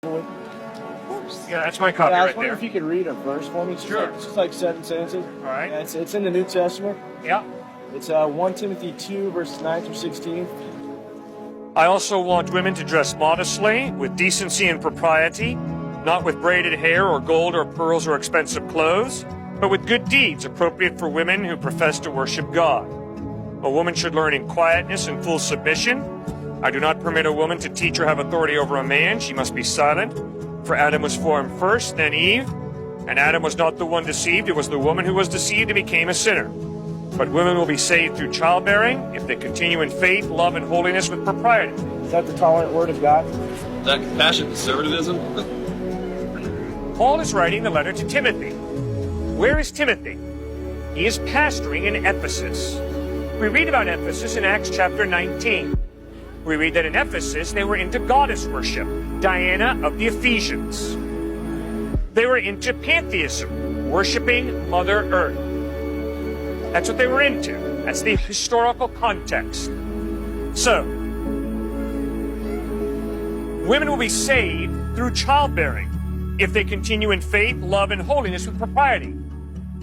Yeah, that's my copy Yeah, I was right wondering there. if you could read a verse for me. Sure. It's just like 7 sentences. All right. Yeah, it's in the New Testament. Yeah. It's 1 Timothy 2, verses 9 through 16. I also want women to dress modestly, with decency and propriety, not with braided hair or gold or pearls or expensive clothes, but with good deeds appropriate for women who profess to worship God. A woman should learn in quietness and full submission. I do not permit a woman to teach or have authority over a man. She must be silent. For Adam was formed first, then Eve. And Adam was not the one deceived. It was the woman who was deceived and became a sinner. But women will be saved through childbearing if they continue in faith, love, and holiness with propriety. Is that the tolerant word of God? Is that compassionate conservatism? Paul is writing the letter to Timothy. Where is Timothy? He is pastoring in Ephesus. We read about Ephesus in Acts chapter 19. We read that in Ephesus they were into goddess worship, Diana of the Ephesians. They were into pantheism, worshiping Mother Earth. That's what they were into. That's the historical context. So, women will be saved through childbearing if they continue in faith, love, and holiness with propriety.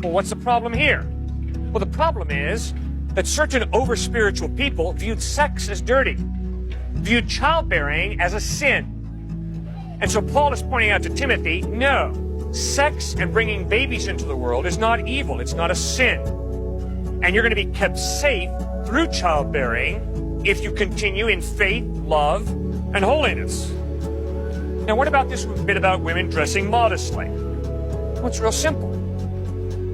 Well, what's the problem here? Well, the problem is that certain over-spiritual people viewed sex as dirty, viewed childbearing as a sin. And so Paul is pointing out to Timothy, no, sex and bringing babies into the world is not evil, it's not a sin. And you're going to be kept safe through childbearing if you continue in faith, love, and holiness. Now, what about this bit about women dressing modestly? Well, it's real simple.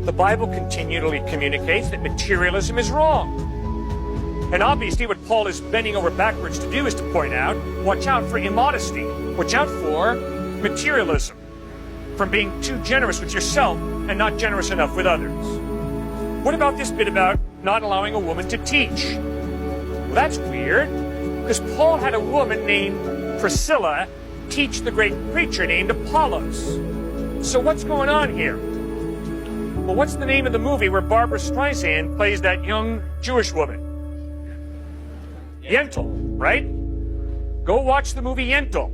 The Bible continually communicates that materialism is wrong. And obviously what Paul is bending over backwards to do is to point out, watch out for immodesty. Watch out for materialism. From being too generous with yourself and not generous enough with others. What about this bit about not allowing a woman to teach? Well, that's weird, because Paul had a woman named Priscilla teach the great preacher named Apollos. So what's going on here? Well, what's the name of the movie where Barbara Streisand plays that young Jewish woman? Knechtle, right? Go watch the movie Knechtle.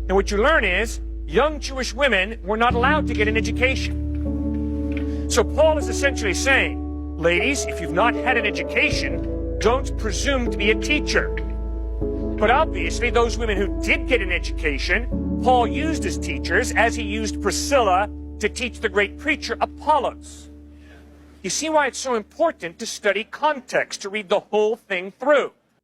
And what you learn is young Jewish women were not allowed to get an education. So Paul is essentially saying, ladies, if you've not had an education, don't presume to be a teacher. But obviously, those women who did get an education, Paul used as teachers, as he used Priscilla to teach the great preacher Apollos. You see why it's so important to study context, to read the whole thing through.